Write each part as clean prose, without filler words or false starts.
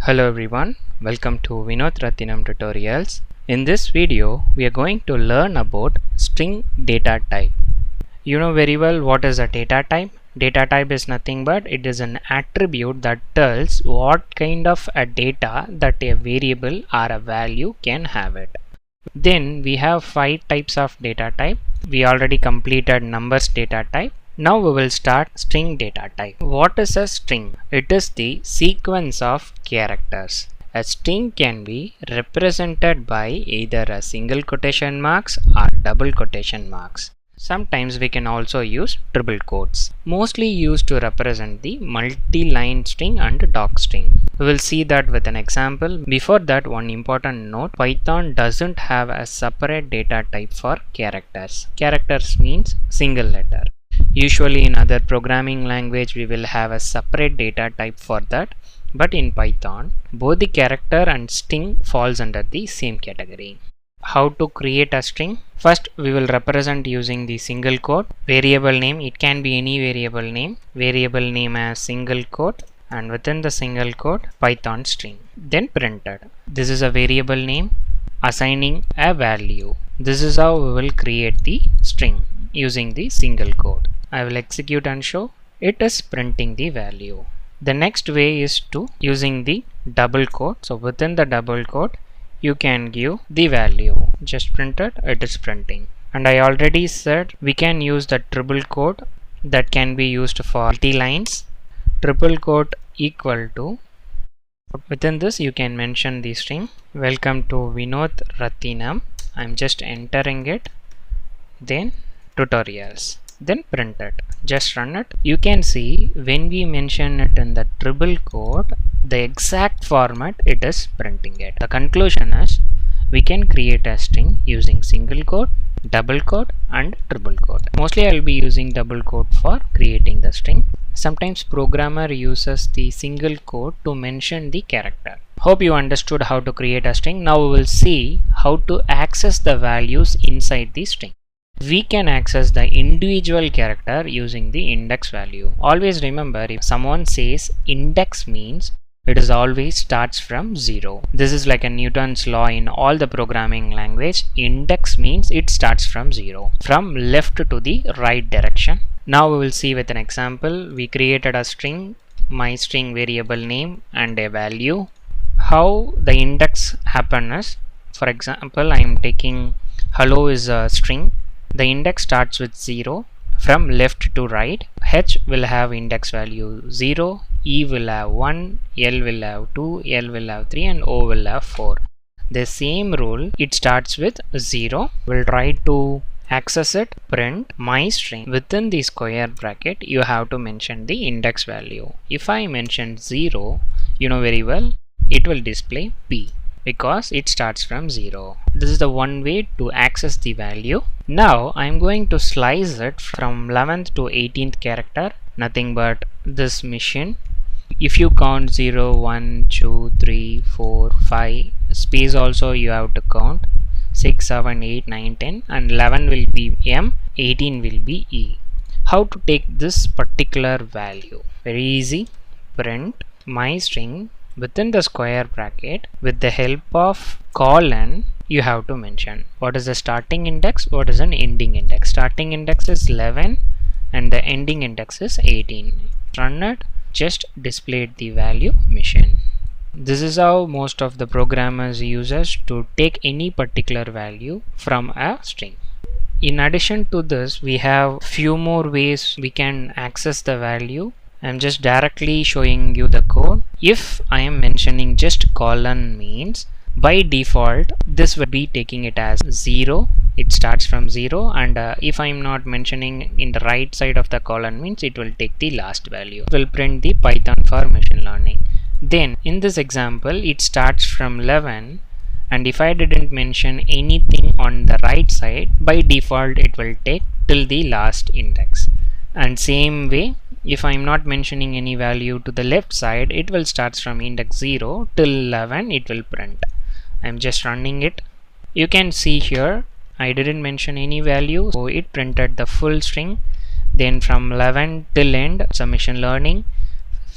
Hello everyone, welcome to Vinod Rathinam Tutorials. In this video, we are going to learn about string data type. You know very well what is a data type. Data type is nothing but it is an attribute that tells what kind of a data that a variable or a value can have it. Then we have 5 types of data type. We already completed numbers data type. Now we will start string data type. What is a string? It is the sequence of characters. A string can be represented by either a single quotation marks or double quotation marks. Sometimes we can also use triple quotes, mostly used to represent the multi-line string and docstring. We will see that with an example. Before that, one important note: Python doesn't have a separate data type for characters. Characters means single letter. Usually in other programming language we will have a separate data type for that, but in Python both the character and string falls under the same category. How to create a string? First we will represent using the single quote. Variable name, it can be any variable name as single quote, and within the single quote Python string, then printed. This is a variable name assigning a value. This is how we will create the string using the single quote. I will execute and show it is printing the value. The next way is to using the double quote. So within the double quote you can give the value. Just printed, it is printing. And I already said we can use the triple quote that can be used for multi-lines. Triple quote equal to, within this you can mention the string. Welcome to Vinod Rathinam. I'm just entering it, then tutorials, then print it. Just run it. You can see when we mention it in the triple quote, the exact format it is printing it. The conclusion is we can create a string using single quote, double quote and triple quote. Mostly I will be using double quote for creating the string. Sometimes programmer uses the single quote to mention the character. Hope you understood how to create a string. Now we will see how to access the values inside the string. We can access the individual character using the index value. Always remember, if someone says index means it is always starts from 0. This is like a Newton's law in all the programming language. Index means it starts from 0, from left to the right direction. Now we will see with an example. We created a string, my string variable name and a value. How the index happen is, for example, I am taking hello is a string. The index starts with 0 from left to right. H will have index value 0, E will have 1, L will have 2, L will have 3 and O will have 4. The same rule, it starts with 0. We'll try to access it. Print my string. Within the square bracket you have to mention the index value. If I mention 0, you know very well it will display P because it starts from 0. This is the one way to access the value. Now I am going to slice it from 11th to 18th character, nothing but this machine. If you count 0, 1, 2, 3, 4, 5, space also you have to count, 6, 7, 8, 9, 10 and 11 will be M, 18 will be E. How to take this particular value? Very easy. Print my string within the square bracket. With the help of colon you have to mention what is the starting index, what is an ending index. Starting index is 11 and the ending index is 18. Run it, just displayed the value machine. This is how most of the programmers uses to take any particular value from a string. In addition to this, we have few more ways we can access the value. I am just directly showing you the code. If I am mentioning just colon means by default this will be taking it as 0. It starts from 0 and if I am not mentioning in the right side of the colon means it will take the last value. It will print the Python for machine learning. Then in this example it starts from 11 and if I didn't mention anything on the right side, by default it will take till the last index. And same way, if I am not mentioning any value to the left side, it will start from index 0 till 11 it will print. I am just running it. You can see here I didn't mention any value, so it printed the full string. Then from 11 till end, it's a machine learning.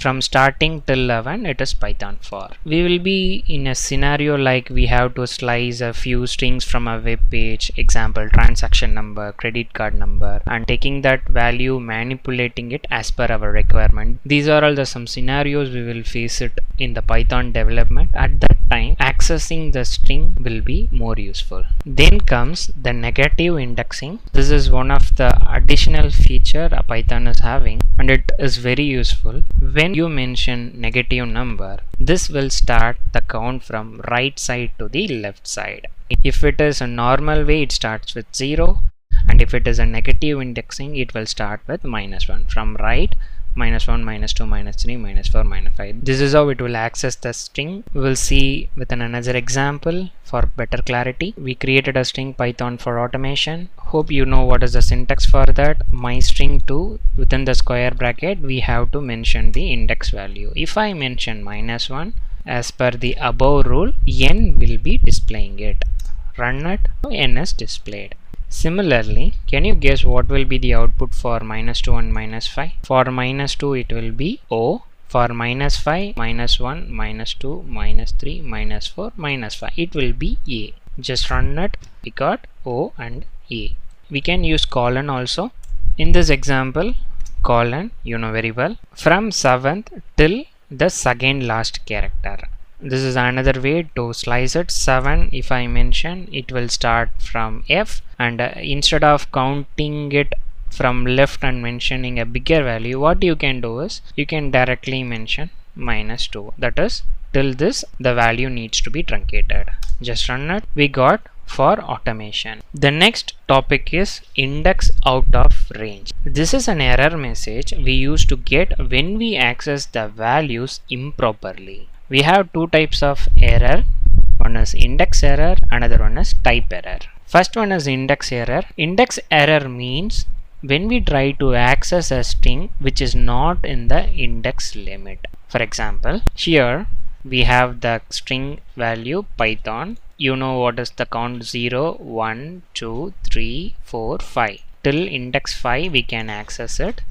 From starting till 11 it is Python for. We will be in a scenario like we have to slice a few strings from a web page, example transaction number, credit card number, and taking that value, manipulating it as per our requirement. These are all some scenarios we will face it in the Python development. At that time accessing the string will be more useful. Then comes the negative indexing. This is one of the additional feature a Python is having, and it is very useful. When you mention negative number, this will start the count from right side to the left side. If it is a normal way, it starts with 0, and if it is a negative indexing, it will start with -1 from right, -1, -2, -3, -4, -5. This is how it will access the string. We will see with another example for better clarity. We created a string Python for automation. Hope you know what is the syntax for that. My string 2, within the square bracket we have to mention the index value. If I mention -1, as per the above rule, n will be displaying it. Run it, n is displayed. Similarly, can you guess what will be the output for -2 and -5? For -2 it will be O. For -5, -1, -2, -3, -4, -5, it will be A. Just run it. We got O and A. We can use colon also. In this example, colon, you know very well, from 7th till the second last character. This is another way to slice it. 7, if I mention, it will start from F, and instead of counting it from left and mentioning a bigger value, what you can do is you can directly mention -2. That is, till this the value needs to be truncated. Just run it. We got for automation. The next topic is index out of range. This is an error message we used to get when we access the values improperly. We have two types of error. One is index error, another one is type error. First one is index error. Index error means when we try to access a string which is not in the index limit. For example, here we have the string value Python. You know what is the count: 0, 1, 2, 3, 4, 5. Till index 5 we can access it.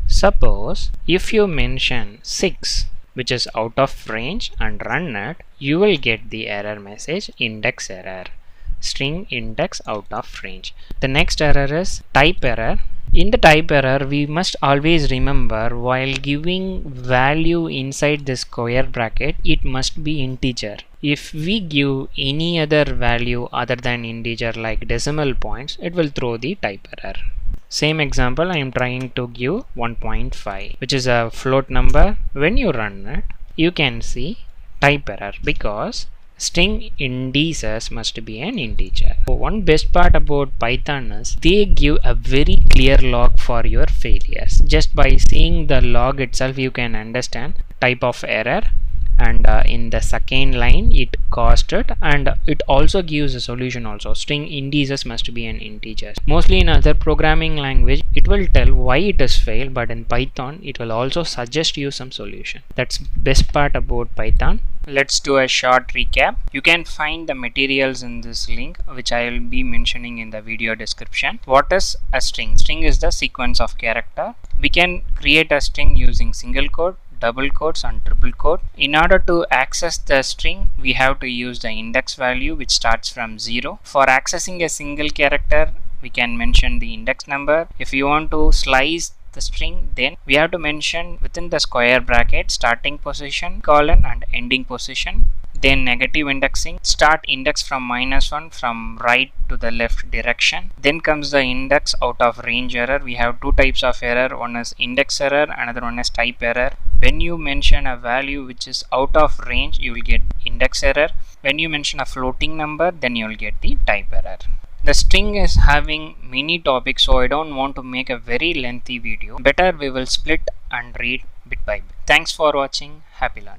Suppose if you mention 6, which is out of range, and run it, you will get the error message index error, string index out of range. The next error is type error. In the type error, we must always remember while giving value inside the square bracket, it must be integer. If we give any other value other than integer like decimal points, it will throw the type error. Same example, I am trying to give 1.5, which is a float number. When you run it, you can see type error because string indices must be an integer. So one best part about Python is they give a very clear log for your failures. Just by seeing the log itself, you can understand type of error, and in the second line it caused it, and it also gives a solution also. String indices must be an integer. Mostly in other programming language it will tell why it is failed, but in Python it will also suggest you some solution. That's best part about Python. Let's do a short recap. You can find the materials in this link, which I will be mentioning in the video description. What is a string? String is the sequence of character. We can create a string using single quote, double quotes, and triple quote. In order to access the string, we have to use the index value, which starts from 0. For accessing a single character, we can mention the index number. If you want to slice the string, then we have to mention within the square bracket starting position, colon, and ending position. Then negative indexing, start index from -1 from right to the left direction. Then comes the index out of range error. We have two types of error. One is index error, another one is type error. When you mention a value which is out of range, you will get index error. When you mention a floating number, then you will get the type error. The string is having many topics, so I don't want to make a very lengthy video. Better we will split and read bit by bit. Thanks for watching. Happy learning.